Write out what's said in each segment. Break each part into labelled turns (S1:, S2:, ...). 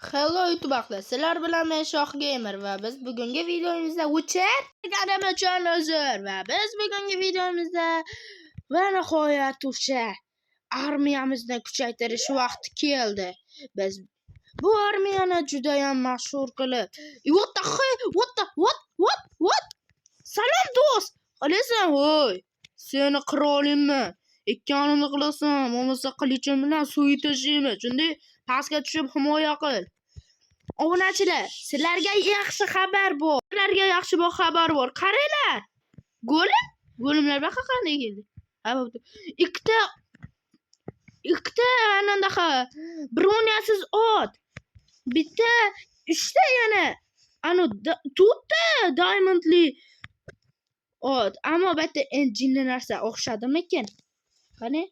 S1: Hello YouTube ahli, sizlar bilan men Shoh Gamer va biz bugungi videomizda Witcher ganim uchun uzr va biz bugungi videomizda va nihoyat o'sha armiyamizni kuchaytirish vaqti keldi. Biz bu armiyani juda ham mashhur qilib, what? Salom do'st. Qalasan, voy. Seni qirolimman. Ikkanimni qilasan, bo'lmasa qilichim bilan suv tashiyman. Shunday pastga tushib himoya qil. Obunachilar, sizlarga yaxshi xabar bor. Sizlarga yaxshi xabar bor. Qaranglar. Go'limlar baqa qanday keldi? Ha, bo'pti. Ikkita anandaqa broniyasiz ot. Bitta, uchta yana to'rtta diamondli ot. Ammo bitta enjinli narsa o'xshadimikin? Qani?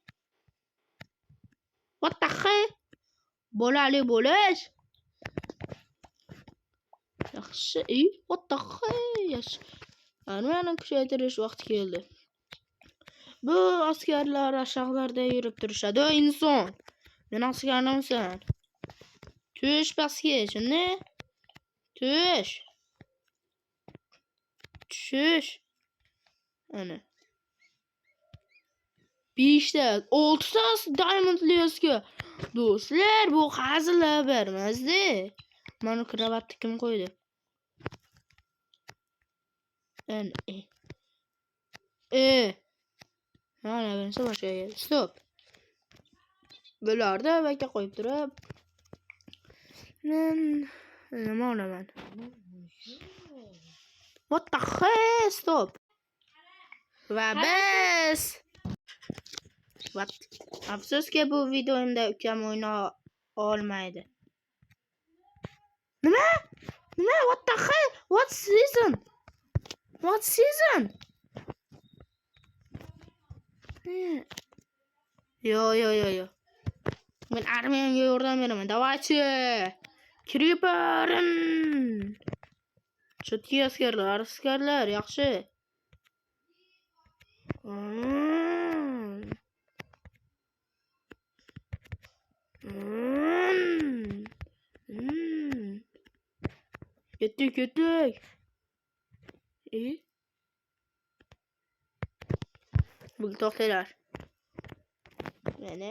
S1: What the hell? Bo'lali bo'lish. Yaxshi, what the hell? Armiyani kuchaytirish vaqti keldi. Bu askarlar aşağılarda yurib turishadi, inson. Men askarmansan. Tush pastga, shuni. Tush. Ana. 5 ta, 6 ta diamondli askar. Do'stlar, bu hazil xabar emasdi. Mana kravatni kim qo'ydi? Mana birinchi boshqa keldi. Stop. Bularda vaka qo'yib turib. Nima olaman? What the hell? Stop. Va biz. Afsuski bu videomda ukam o'yna olmaydi. Nima? What the hell? What season? Yo. Men armiyamga yordam beraman. Davaychi. Creeperin. Chotki askarlar, yaxshi. Ketdik. Bu to'xtanglar. Meni.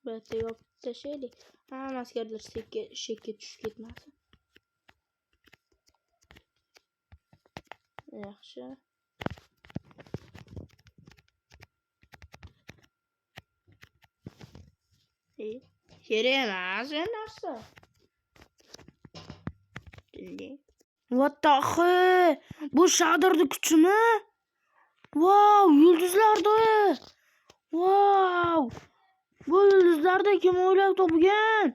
S1: Bitta yopib tashlaylik. Hamma askarlar shekka tushib ketmasin. Yaxshi. Kerak emas narsa. What the hell? Bu Shadow'ning kuchimi? Wow, yulduzlarda. Wow. Bu yulduzlarda kim o'ylab topgan?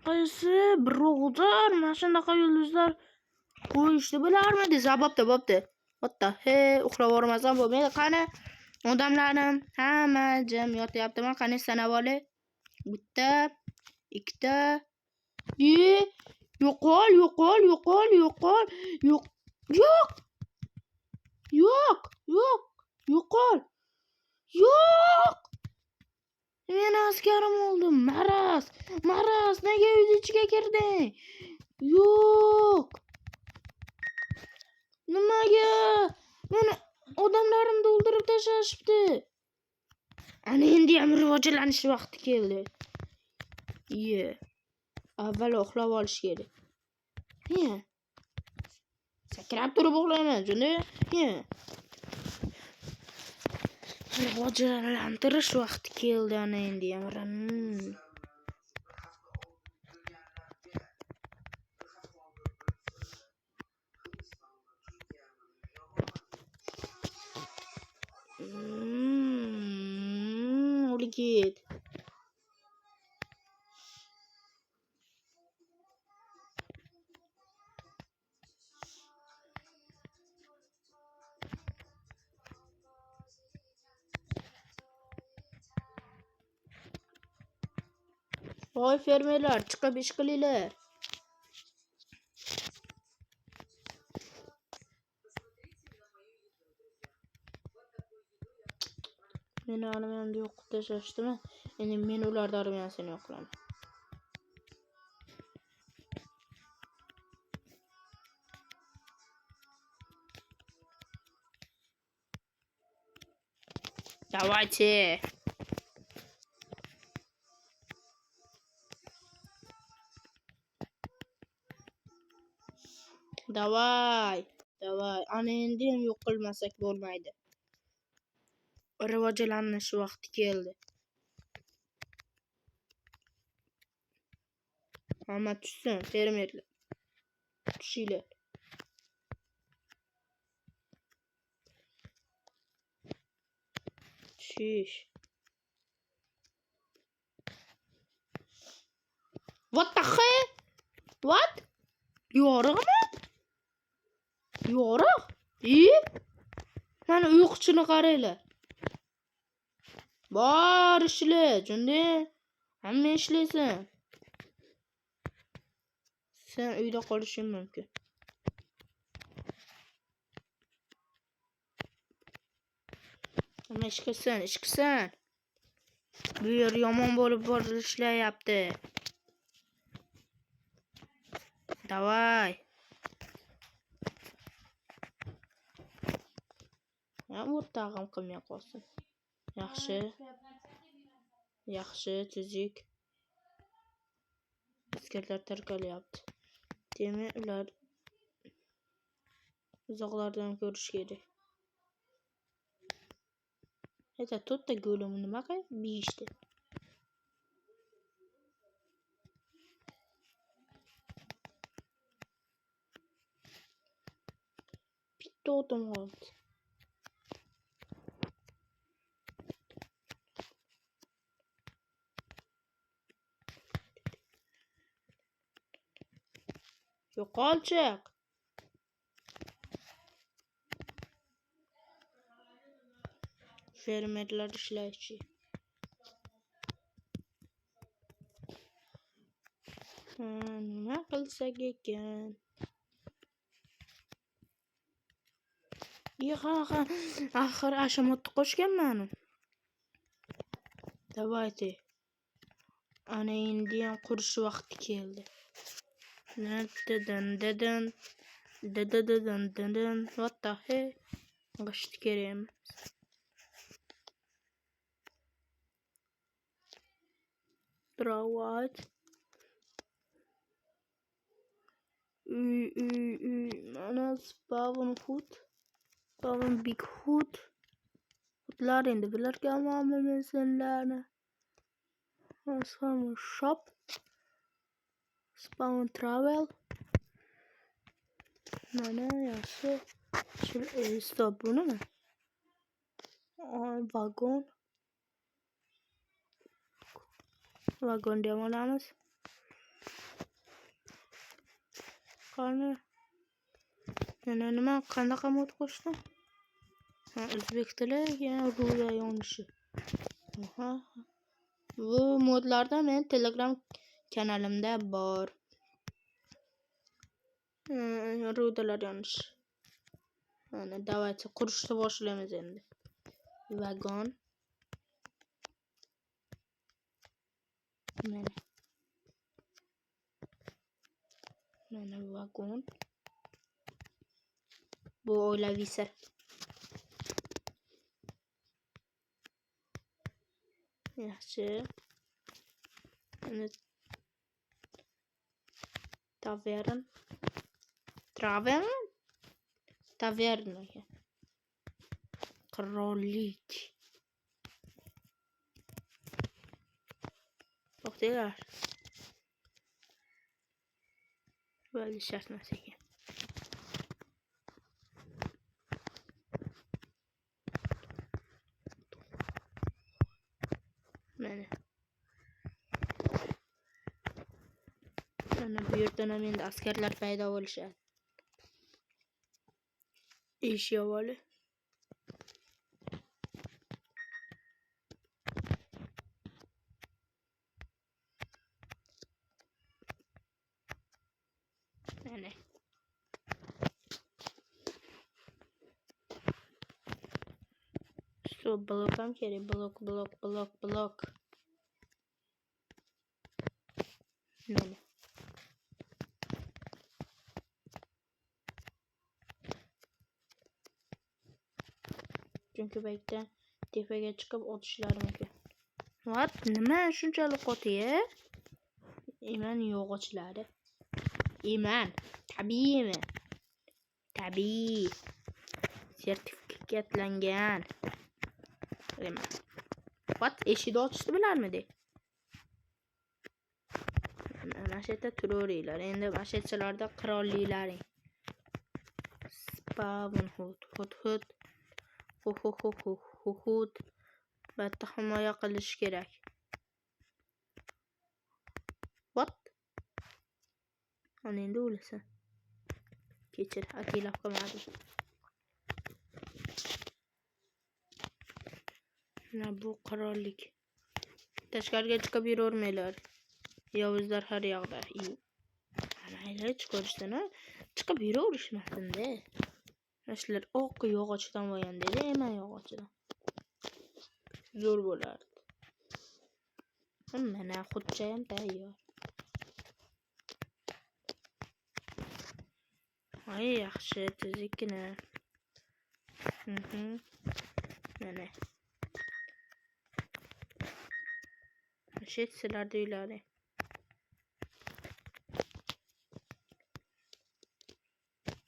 S1: Qaysi birovdir mana shunaqa yulduzlar qo'yishni bilarmidi? Zabobda. What the hell? Uxlab olmasam bo'lmaydi. Qani odamlarim hamma jim yotyaptimi? Qani sanab olay. Bitta, ikkita. Yo'qol. Yo'q. Men askarim oldum. Maraz, nega uy ichiga kirding? Yo'q. Nimaga? Meni odamlarimni o'ldirib tashlashibdi. Ana endi ham rivojlanish vaqti keldi. Avval uxlab olish kerak. Sakrab turib uxlayman, shunday. Rivojlantirish vaqti keldi ana endi ham. O'lgit. Voy fermerlar, chiqib ish qilinglar. Meni armiyamda yo'q qilib tashdimi? Endi men ularni armiyasini yo'q qilaman. Давайте. Davay. Ana endi ham yo'q qilmasak bo'lmaydi. Rivojlanish vaqti keldi. Hamma tushsin, fermerlar. Tushinglar. Tushish. What the hell? What? Yorug'mi? Yorug'? Mana uyquchini qaranglar. Bor ishlar, junda. Hamma ishlaysan. Sen uyda qolishing mumkin. Hamma ishlaysan. Bu yer yomon bo'lib ishlayapti. Davay. Ya o'rtag'im qilmay qolsin. Yaxshi, tuzuk. Askarlar tarqalyapti. Demak, ular uzoqlardan ko'rish kerak. Esa to'rtta go'lim nima qilib biyishdi? Bitta otim qoldi. Yo'qolchiq. Fermerlar ishlaychi. Nima qilsak ekan? Axir ashamotni qo'shganman. Давайте. Ana endi ham qurish vaqti keldi. What the hell? G'isht kerakmi? Давайте. Mana spawn food. Spawn big hood. Hudlar endi bularga olmayman senlarni. Spawn shop. Spawn travel. Mana yaxshi. Stop bunimi? Vagon. Vagon ham olamiz. Qani. Nima qanaqa mod qo'shdim? O'zbek tili, ruda yonishi. Bu modlarda men Telegram kanalimda bor. Rudalar yonish. Mana давайте qurishni boshlaymiz endi. Vagon. Mana vagon. Bu oilaviy sir. Yaxshi. Taverna. Qirollik. To'xtanglar. Böyle şart ekan. Mana bu yerdan ham endi askarlar paydo bo'lishadi. Ish yovoli. Mana Shu blok ham kerak. Blok. Mana. Chunki baytdan tepaga chiqib otishlari mumkin. What? Nima shunchalik qotiya? Iman yog'ochlari. Iman. Tabiiymi? Tabiiy. Sertifikatlangan. Iman. What? Eshikni ochishni bilarmidi? Mana shu yerda turuvringlar. Endi mana shu yerlarda qirolliklaring. Spawn hut. Hut. Bitta himoya qilish kerak. What? Ana endi o'lasan. Kechir, atilab qolmadim. Mana bu qirollik. Tashqariga chiqib yuravermanglar. Yovuzlar har yoqda. Mayli chiqarishdan chiqib yuraverishmasin-da. Mashlar oq yog'ochdan bo'lgan dedi, eman yog'ochdan. Zo'r bo'lardi. Mana xudcha ham tayyor. Ay yaxshi, tuzikkina. Mana. Shit, sizlarda uylari.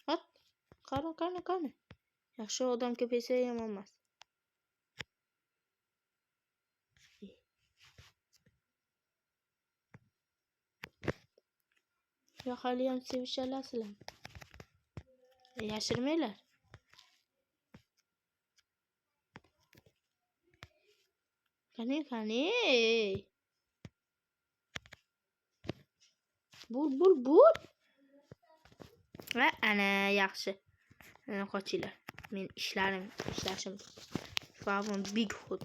S1: Hop, qani. Yaxshi odam ko'paysa ham emas. Yo hali ham sevishalasizlar. Yashirmanglar. Qani. Bul. Va ana yaxshi. Ana qochinglar. Men ishlashim. Favon big hood.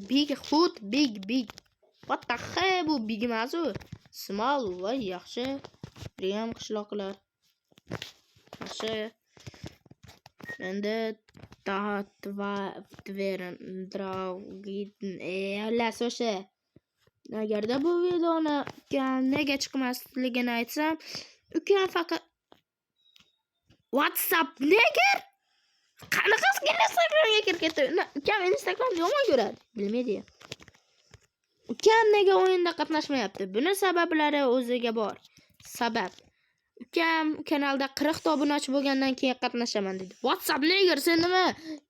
S1: Big. What the hell bu big emas u? Small va yaxshi. Riyam qishloqlar. Yaxshi. Endi Allas o'sha. Agarda bu videoni nega chiqmasligini aytsam, ukam faqat WhatsApp nega? Qanaqa Instagramga kirib ketdi? Ukam Instagramni yomon ko'radi. Bilmaydi. Ukam nega o'yinda qatnashmayapti? Buni sabablari o'ziga bor. Sabab. Ukam kanalda 40 ta obunachi bo'lgandan keyin qatnashaman dedi. WhatsApp nega? Sen nima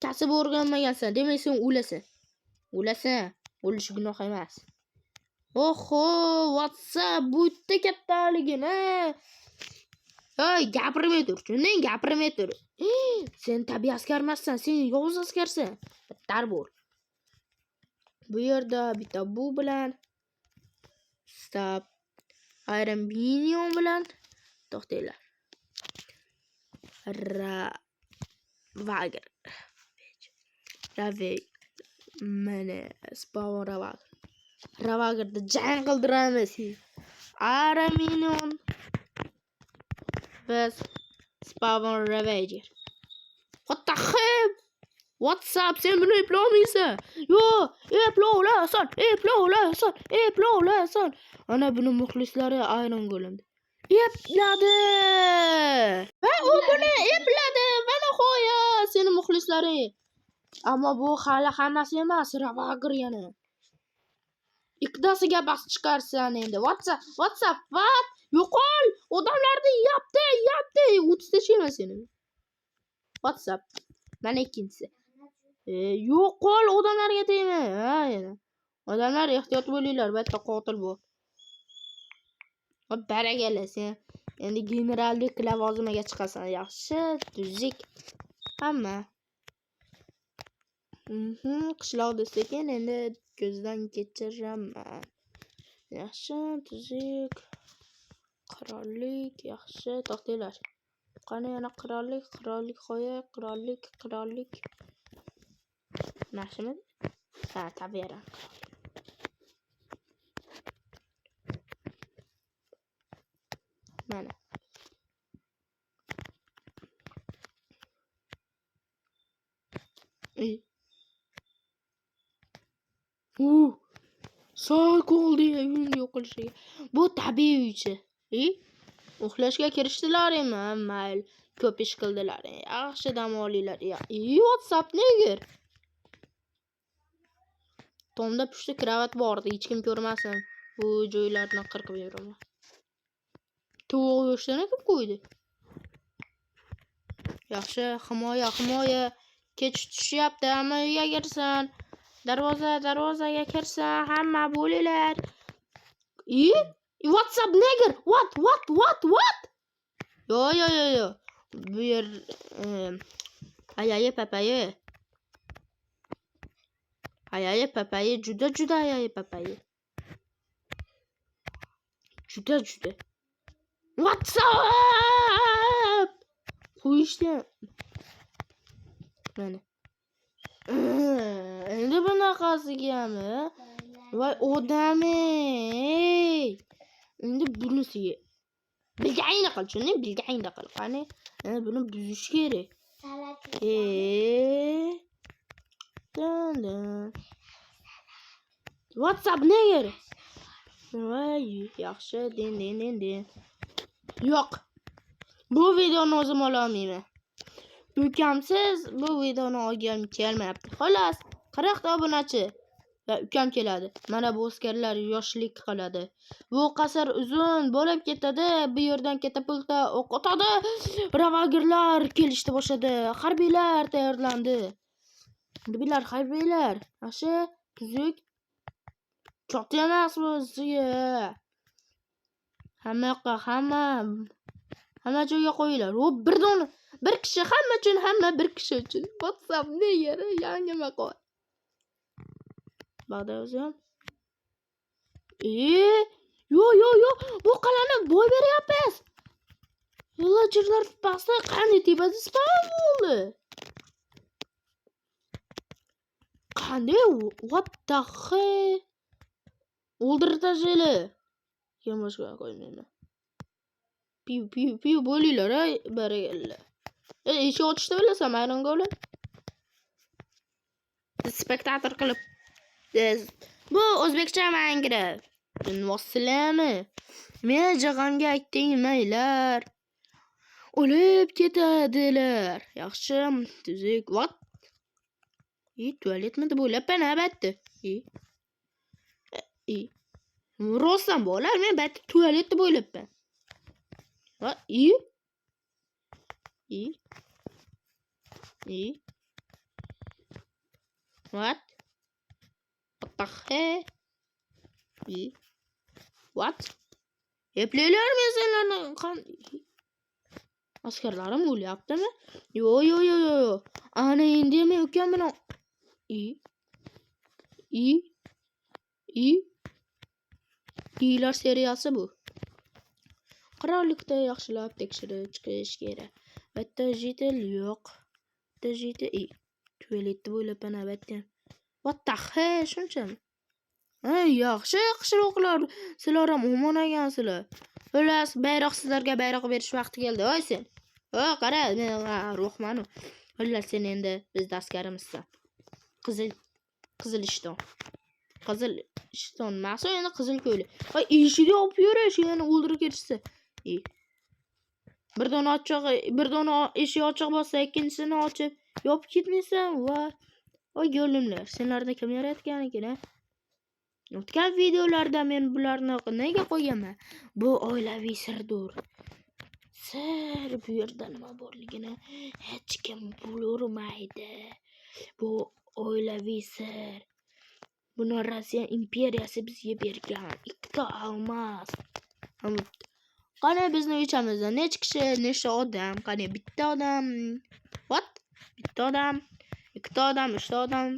S1: kasb o'rganmagansan? Demak sen o'lasan. O'lish gunoh emas. Oho, WhatsApp bu yerda kattaligini. Hey, gapirmay tur. Sen tabiiy askar emassan, sen yovuz askarsan. Bittar bo'l. Bu yerda bitta bu bilan stop Iron Minion bilan to'xtanglar. Ravag. Mana spawn Ravag'da jang qildiramiz. Iron Minion vs spawn Ravager. What the hell? WhatsApp sen buni eplolmaysan. Yo, eplolasan. Ana buni muxlislari ayron bo'lindi. Epladi. Va u buni epladi. Mana qo'ya seni muxlislari. Ammo bu hali hammasi emas, Ravager yana. Ikkitasiga bas chiqarsan endi. WhatsApp, what? Yo'qol, odamlarni yapti. O'tishda chema seni. WhatsApp. Mana ikkinchisi. Yo'qol, odamlarga tegma. Ha, yana. Odamlar ehtiyot bo'linglar, bu yerda qotil bor. Barakalla sen. Endi generallik lavozimiga chiqasan. Yaxshi, tuzuk. Hamma. Qishloqda sekin endi ko'zdan kechiraman. Yaxshi, tuzuk. Qirollik, yaxshi, to'xtanglar. Qani yana qirollik qo'ya, qirollik. Yaxshimi? Ha, tabiiy. Mana. Soat oldi uyni yo'q qilishiga. Bu tabiiy uychi. Uxlashga kirishdilaringmi? Mayli, ko'p ish qildilar. Yaxshi dam olinglar. WhatsApp neger? Tomda pushti kravat bor edi, hech kim ko'rmasin. Bu joylarni qirqib yuraman. Tovuq go'shtini kim qo'ydi? Yaxshi, himoya. Kech tushyapti, hamma uyga kirsin. Darvozaga kirsin, hamma bo'linglar. WhatsApp neger? What? Yo. Bu yer ayayi papayi. Ayayi papayi, juda ayayi papayi. Juda. WhatsApp! Qo'yishdi. Mana. Endi bunaqasigami? Voy odam-ey. Endi bunisiga. Bilgayni qil, shuni bilgayni qil. Qani, buni buzish kerak. WhatsApp neger? Voy, yaxshi, din. Yo'q. Bu videoni o'zim ola olmayman. Ukamsiz bu videoni olgim kelmayapti. Xolos, 40 ta obunachi va ukam keladi. Mana bu askarlar yoshlik qiladi. Bu qasr uzun bo'lib ketadi. Bu yerdan katapulta o'q otadi. Ravagirlar kelishdi boshladi. Harbiylar tayyorlandi. Harbiylar. Yaxshi, tuzuk. Choti emas bu sizga. Hamma joyga qo'yinglar. Bir kishi hamma uchun, hamma bir kishi uchun. WhatsApp neger? Yangi maqol. Bag'dozim. Yo. Bu qalani boy beryapmiz. Villagerlar pastda qani tepasi spam bo'ldi. Qanday? What the hell? O'ldirib tashlaylar. Kim boshqa qo'ymayman. Piu bo'linglar, barakalla. Eshik ochishni bilasan, ayronga olib. Spektator qilib. Bu o'zbekcha Minecraft. Vassalami. Men jag'amga aytingmaylar. O'lib ketadilar. Yaxshi, tuzuk. What? Tualetmi deb o'ylabman, albatta. Rostdan bo'lar, men albatta tualet deb o'ylabman. What? What the hell? What? Eplaylar mesenlarni askarlarim o'lyaptimi? Yo. Ana endi men ukam bilan Ilar seriyasi bu. Qirollikda yaxshilab tekshirib chiqish kerak. Bitta jitel yo'q. Tualetni bo'ylabman albatta. What the hell, shunchami? Yaxshi qishloqlar. Sizlar ham omon ekansizlar. Xullas, bayroq sizlarga bayroq berish vaqti keldi. Voy sen. Qara, men ruhman. Xullas, sen endi bizda askarimizsan. Qizil ishton. Maqsad endi qizil ko'ylak. Voy, eshikni olib yurish, yana o'ldirib ketishsa. Bir dona eshik ochiq bo'lsa, ikkinchisini ochib yopib ketmaysan. Voy go'limlar, senlarni kim yaratgan ekan? O'tgan videolarda men bularni nega qo'yaman? Bu oilaviy sirdir. Bu yerda nima borligini hech kim bilmaydi. Bu oilaviy sir. Buni Rossiya imperiyasi bizga bergan. Ikkita olmos. Qani bizni uychamizda nechta odam? Qani bitta odam. What? Bitta odam, ikkita odam, uchta odam.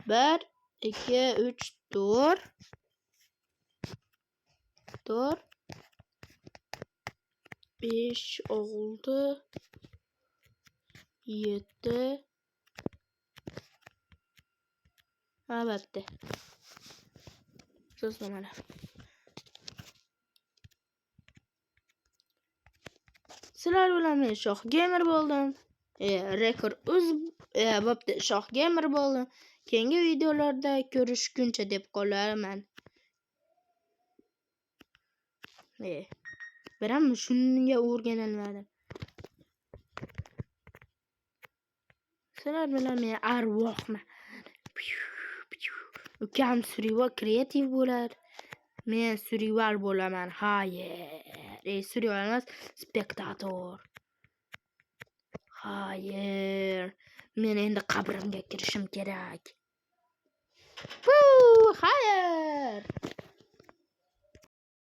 S1: 1 2 3 4 5 6 7 albatta. So'zlamalar. Sizlar bilan men shoh gamer bo'ldim. rekord bo'pti. Shoh gamer bo'ldi. Keyingi videolarda ko'rishguncha deb qolaman. Biram shunga o'rganilmadim. Sizlar bilan men arvohman. Ukam suriva kreativ bo'ladi. Men surival bo'laman. Hayır. Surival emas, spektator. Hayır. Men endi qabrimga kirishim kerak. Hayır.